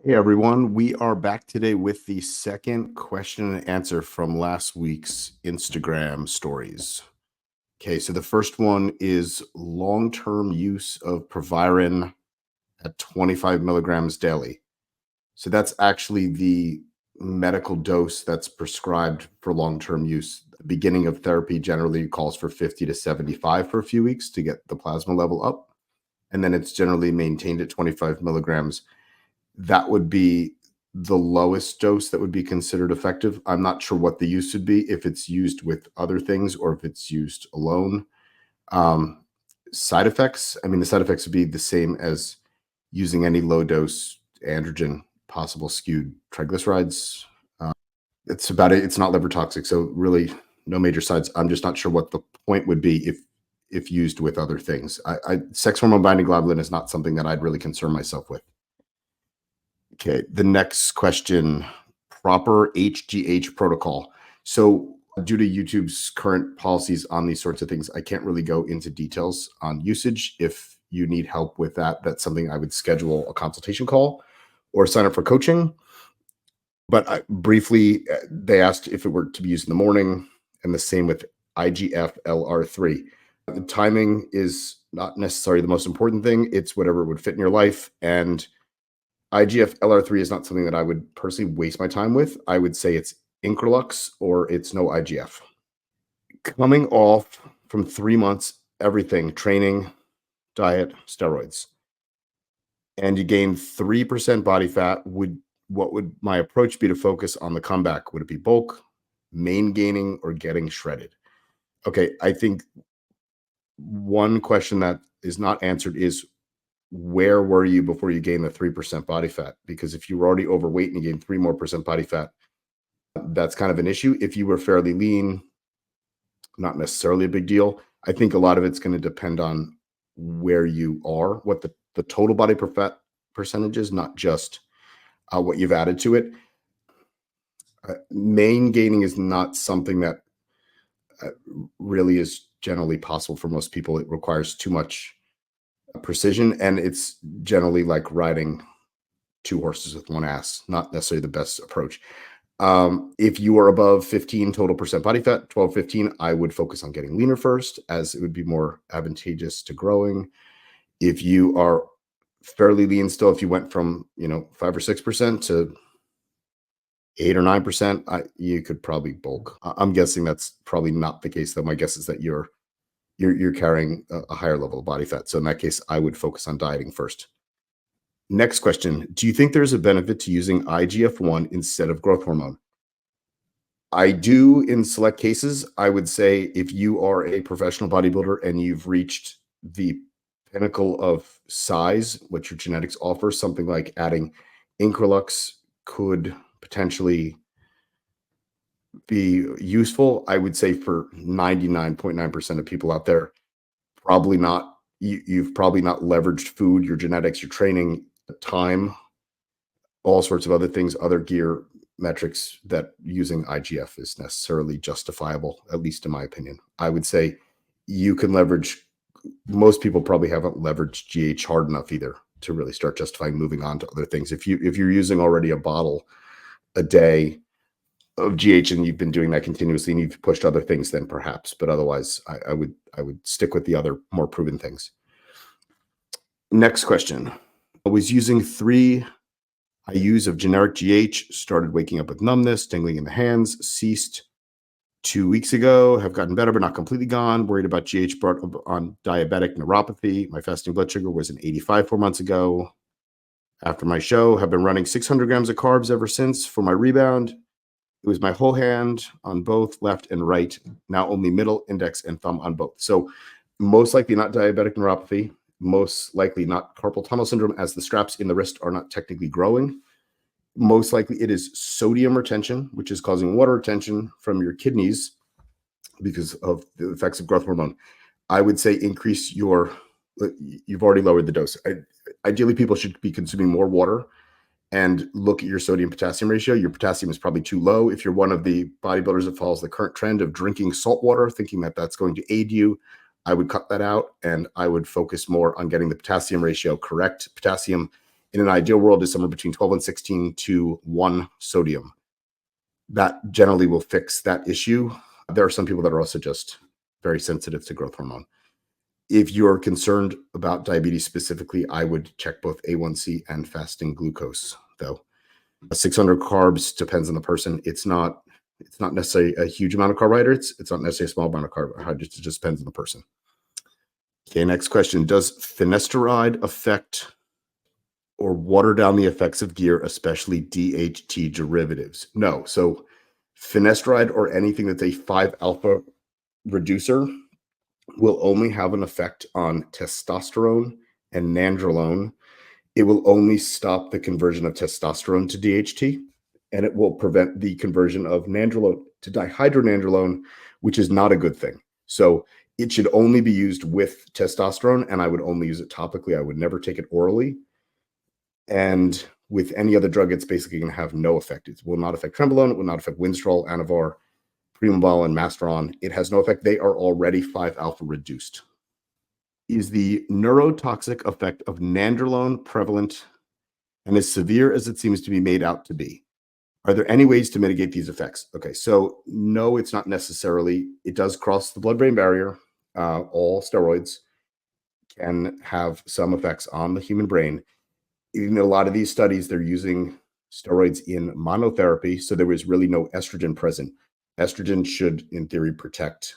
Hey everyone, we are back today with the second question and answer from last week's Instagram stories. Okay, so the first one is long-term use of Proviron at 25 milligrams daily. So that's actually the medical dose that's prescribed for long-term use. The beginning of therapy generally calls for 50 to 75 for a few weeks to get the plasma level up, and then it's generally maintained at 25 milligrams. That would be the lowest dose that would be considered effective. I'm not sure what the use would be, if it's used with other things or if it's used alone. Um, Side effects, I mean, the side effects would be the same as using any low dose androgen, possible skewed triglycerides. Uh, it's about it. It's not liver toxic, so really no major sides. I'm just not sure what the point would be if used with other things. Sex hormone binding globulin is not something that I'd really concern myself with. Okay, the next question, proper HGH protocol. So due to YouTube's current policies on these sorts of things, I can't really go into details on usage. If you need help with that, that's something I would schedule a consultation call or sign up for coaching. But briefly, they asked if it were to be used in the morning, and the same with IGF LR3. The timing is not necessarily the most important thing. It's whatever would fit in your life. And IGF LR3 is not something that I would personally waste my time with. I would say it's Increlux or it's no IGF. Coming off from 3 months, everything, training, diet, steroids, and you gain 3% body fat, what would my approach be to focus on the comeback? Would it be bulk, main gaining, or getting shredded? Okay, I think one question that is not answered is, where were you before you gained the 3% body fat? Because if you were already overweight and you gained 3% more body fat, that's kind of an issue. If you were fairly lean, not necessarily a big deal. I think a lot of it's going to depend on where you are, what the total body fat percentage is, not just what you've added to it. Main gaining is not something that really is generally possible for most people. It requires too much precision, and it's generally like riding two horses with one ass, not necessarily the best approach. If you are above 15 total percent body fat, 12, 15, I would focus on getting leaner first, as it would be more advantageous to growing. If you are fairly lean still, if you went from 5 or 6% to 8 or 9%, you could probably bulk. I'm guessing that's probably not the case, though. My guess is that you're carrying a higher level of body fat. So in that case, I would focus on dieting first. Next question. Do you think there's a benefit to using IGF-1 instead of growth hormone? I do in select cases. I would say if you are a professional bodybuilder and you've reached the pinnacle of size, what your genetics offer, something like adding Increlux could potentially be useful. I would say for 99.9% of people out there, probably not. You've probably not leveraged food, your genetics, your training, time, all sorts of other things, other gear metrics that using IGF is necessarily justifiable, at least in my opinion. I would say you can leverage, most people probably haven't leveraged GH hard enough either to really start justifying moving on to other things. If you're using already a bottle a day of GH and you've been doing that continuously and you've pushed other things, then perhaps, but otherwise I would stick with the other more proven things. Next question. I was using 3 IUs of generic GH, started waking up with numbness, tingling in the hands, ceased 2 weeks ago, have gotten better, but not completely gone. Worried about GH brought on diabetic neuropathy. My fasting blood sugar was an 85 4 months ago. After my show, have been running 600 grams of carbs ever since for my rebound. It was my whole hand on both left and right, now only middle, index, and thumb on both. So most likely not diabetic neuropathy, most likely not carpal tunnel syndrome, as the straps in the wrist are not technically growing. Most likely it is sodium retention, which is causing water retention from your kidneys because of the effects of growth hormone. I would say increase you've already lowered the dose. Ideally, people should be consuming more water and look at your sodium potassium ratio. Your potassium is probably too low. If you're one of the bodybuilders that follows the current trend of drinking salt water, thinking that that's going to aid you, I would cut that out and I would focus more on getting the potassium ratio correct. Potassium in an ideal world is somewhere between 12 and 16 to 1 sodium. That generally will fix that issue. There are some people that are also just very sensitive to growth hormone. If you're concerned about diabetes specifically, I would check both A1C and fasting glucose, though. 600 carbs depends on the person. It's not necessarily a huge amount of carbohydrates. It's not necessarily a small amount of carbohydrates. It just depends on the person. Okay, next question. Does finasteride affect or water down the effects of gear, especially DHT derivatives? No. So finasteride or anything that's a 5-alpha reducer will only have an effect on testosterone and nandrolone. It will only stop the conversion of testosterone to DHT, and it will prevent the conversion of nandrolone to dihydronandrolone, which is not a good thing. So it should only be used with testosterone, and I would only use it topically. I would never take it orally. And with any other drug, it's basically going to have no effect. It will not affect trenbolone. It will not affect Winstrol, Anavar, Primabol, and Masteron. It has no effect. They are already 5-alpha reduced. Is the neurotoxic effect of nandrolone prevalent and as severe as it seems to be made out to be? Are there any ways to mitigate these effects? Okay, so no, it's not necessarily. It does cross the blood-brain barrier. All steroids can have some effects on the human brain. In a lot of these studies, they're using steroids in monotherapy, so there was really no estrogen present. Estrogen should, in theory, protect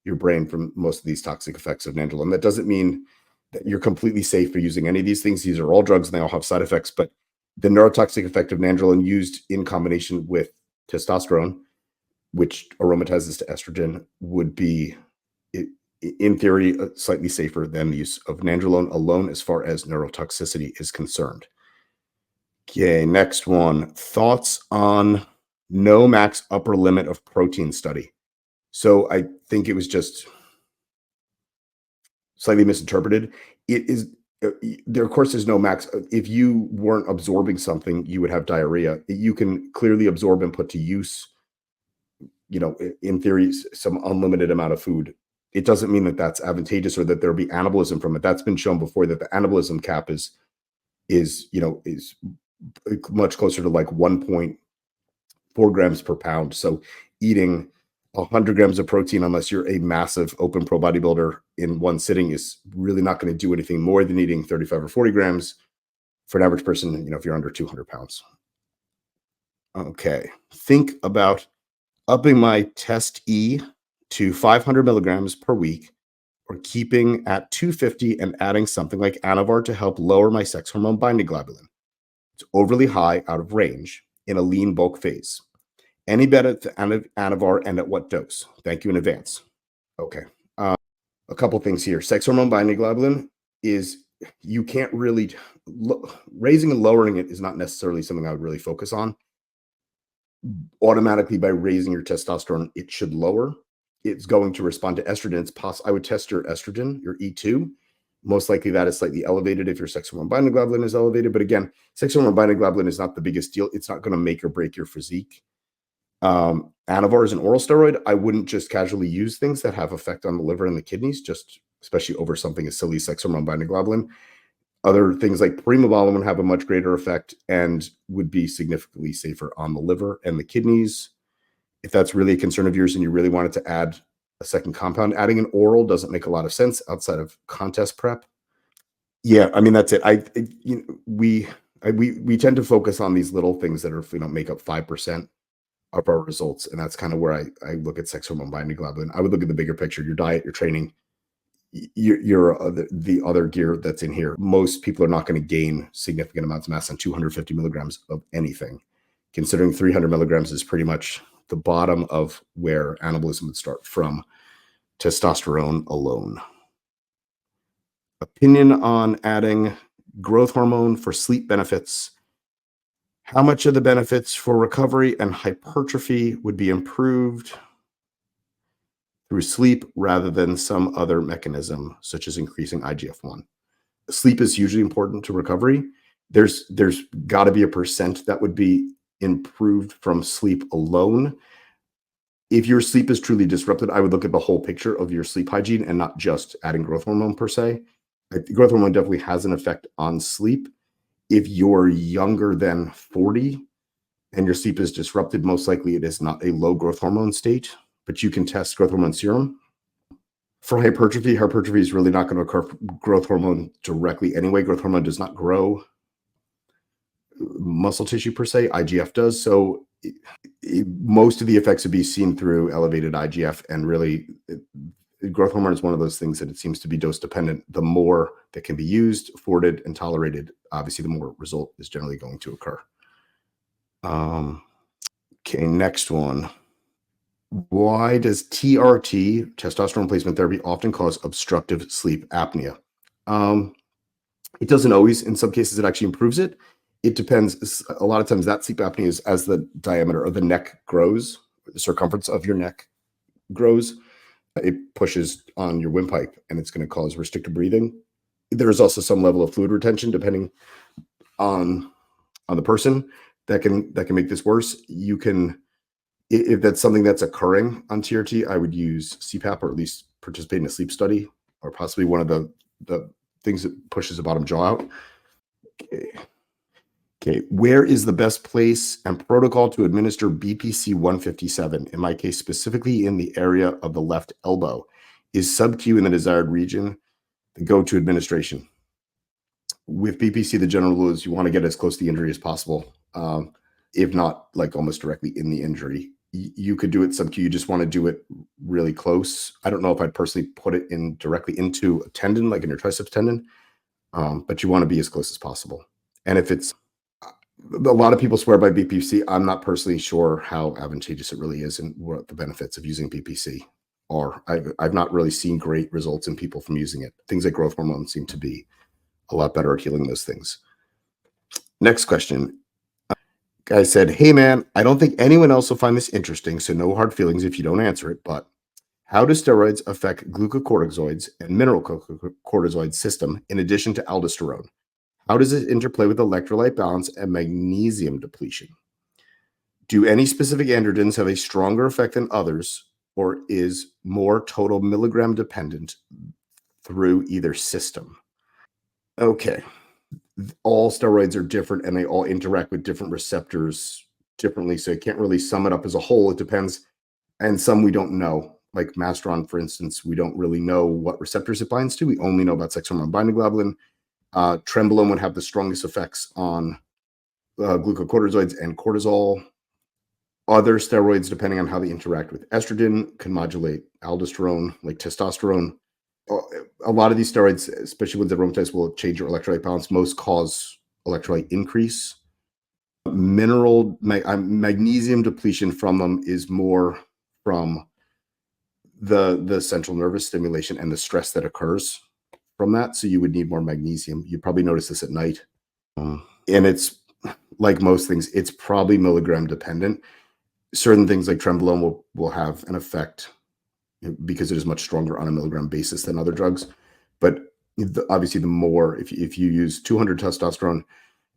your brain from most of these toxic effects of nandrolone. That doesn't mean that you're completely safe for using any of these things. These are all drugs and they all have side effects, but the neurotoxic effect of nandrolone used in combination with testosterone, which aromatizes to estrogen, would be, in theory, slightly safer than the use of nandrolone alone as far as neurotoxicity is concerned. Okay, next one. Thoughts on no max upper limit of protein study. So I think it was just slightly misinterpreted. It is there, of course, is no max. If you weren't absorbing something, you would have diarrhea. You can clearly absorb and put to use, in theory, some unlimited amount of food. It doesn't mean that that's advantageous or that there'll be anabolism from it. That's been shown before that the anabolism cap is much closer to like 1.4 grams per pound. So eating 100 grams of protein, unless you're a massive open pro bodybuilder in one sitting, is really not going to do anything more than eating 35 or 40 grams for an average person, if you're under 200 pounds. Okay. Think about upping my test E to 500 milligrams per week or keeping at 250 and adding something like Anavar to help lower my sex hormone binding globulin. It's overly high, out of range, in a lean bulk phase. Any better to Anavar and at what dose? Thank you in advance. Okay. A couple things here. Sex hormone binding globulin is, you can't really, raising and lowering it is not necessarily something I would really focus on. Automatically, by raising your testosterone, it should lower. It's going to respond to estrogen. I would test your estrogen, your E2. Most likely that is slightly elevated if your sex hormone binding globulin is elevated. But again, sex hormone binding globulin is not the biggest deal. It's not going to make or break your physique. Anavar is an oral steroid. I wouldn't just casually use things that have effect on the liver and the kidneys, just especially over something as silly as sex hormone binding globulin. Other things like Primabol would have a much greater effect and would be significantly safer on the liver and the kidneys. If that's really a concern of yours and you really wanted to add a second compound, adding an oral doesn't make a lot of sense outside of contest prep. Yeah, I mean, that's it. We tend to focus on these little things that are, make up 5% of our results, and that's kind of where I look at sex hormone binding globulin. I would look at the bigger picture: your diet, your training, the other gear that's in here. Most people are not going to gain significant amounts of mass on 250 milligrams of anything, considering 300 milligrams is pretty much the bottom of where anabolism would start from testosterone alone. Opinion on adding growth hormone for sleep benefits. How much of the benefits for recovery and hypertrophy would be improved through sleep rather than some other mechanism, such as increasing IGF-1? Sleep is hugely important to recovery. There's got to be a percent that would be improved from sleep alone. If your sleep is truly disrupted, I would look at the whole picture of your sleep hygiene and not just adding growth hormone per se. Growth hormone definitely has an effect on sleep. If you're younger than 40 and your sleep is disrupted, most likely it is not a low growth hormone state, but you can test growth hormone serum. For hypertrophy is really not going to occur growth hormone directly anyway. Growth hormone does not grow muscle tissue per se. IGF does. So most of the effects would be seen through elevated IGF, and really growth hormone is one of those things that it seems to be dose dependent. The more that can be used, afforded, and tolerated, obviously the more result is generally going to occur. Okay, next one. Why does TRT, testosterone replacement therapy, often cause obstructive sleep apnea? It doesn't always. In some cases, it actually improves it. It depends. A lot of times that sleep apnea is as the diameter of the neck grows, the circumference of your neck grows, it pushes on your windpipe, and it's going to cause restricted breathing. There is also some level of fluid retention depending on the person that can make this worse. You can, if that's something that's occurring on TRT, I would use CPAP, or at least participate in a sleep study, or possibly one of the things that pushes the bottom jaw out. Okay. Where is the best place and protocol to administer BPC 157? In my case, specifically in the area of the left elbow. Is sub-Q in the desired region the go-to administration? With BPC, the general rule is you want to get as close to the injury as possible, if not like almost directly in the injury. You could do it sub-Q. You just want to do it really close. I don't know if I'd personally put it in directly into a tendon, like in your triceps tendon, but you want to be as close as possible. And if it's a lot of people swear by BPC. I'm not personally sure how advantageous it really is and what the benefits of using BPC are. I've not really seen great results in people from using it. Things like growth hormone seem to be a lot better at healing those things. Next question. Guy said, hey man, I don't think anyone else will find this interesting, so no hard feelings if you don't answer it, but how do steroids affect glucocorticoids and mineral corticoid system in addition to aldosterone? How does it interplay with electrolyte balance and magnesium depletion? Do any specific androgens have a stronger effect than others, or is more total milligram dependent through either system? Okay. All steroids are different and they all interact with different receptors differently. So you can't really sum it up as a whole. It depends. And some we don't know. Like Masteron, for instance, we don't really know what receptors it binds to. We only know about sex hormone binding globulin. Trenbolone would have the strongest effects on glucocorticoids and cortisol. Other steroids, depending on how they interact with estrogen, can modulate aldosterone, like testosterone. A lot of these steroids, especially ones that aromatize, will change your electrolyte balance. Most cause electrolyte increase. Magnesium depletion from them is more from the central nervous stimulation and the stress that occurs from that. So you would need more magnesium. You probably notice this at night. And it's like most things, it's probably milligram dependent. Certain things like Trenbolone will have an effect because it is much stronger on a milligram basis than other drugs. But obviously the more, if you use 200 testosterone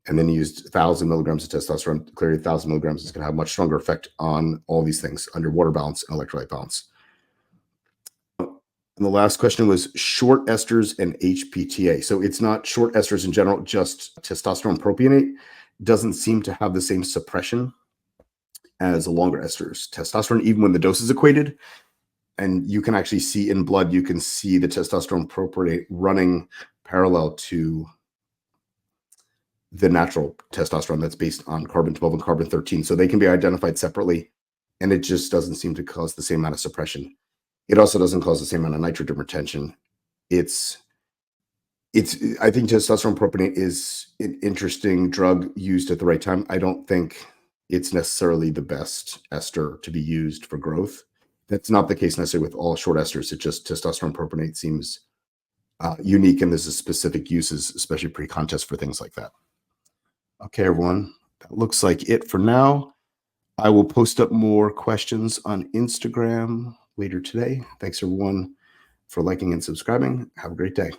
and then you use 1,000 milligrams of testosterone, clearly 1,000 milligrams is going to have much stronger effect on all these things under water balance and electrolyte balance. And the last question was short esters and HPTA. So it's not short esters in general, just testosterone propionate doesn't seem to have the same suppression as a longer esters. Testosterone, even when the dose is equated, and you can actually see in blood, you can see the testosterone propionate running parallel to the natural testosterone that's based on carbon 12 and carbon 13. So they can be identified separately, and it just doesn't seem to cause the same amount of suppression. It also doesn't cause the same amount of nitrogen retention. I think testosterone propionate is an interesting drug used at the right time. I don't think it's necessarily the best ester to be used for growth. That's not the case necessarily with all short esters. It just testosterone propionate seems unique, and there's a specific uses, especially pre-contest for things like that. Okay, everyone, that looks like it for now. I will post up more questions on Instagram later today. Thanks, everyone, for liking and subscribing. Have a great day.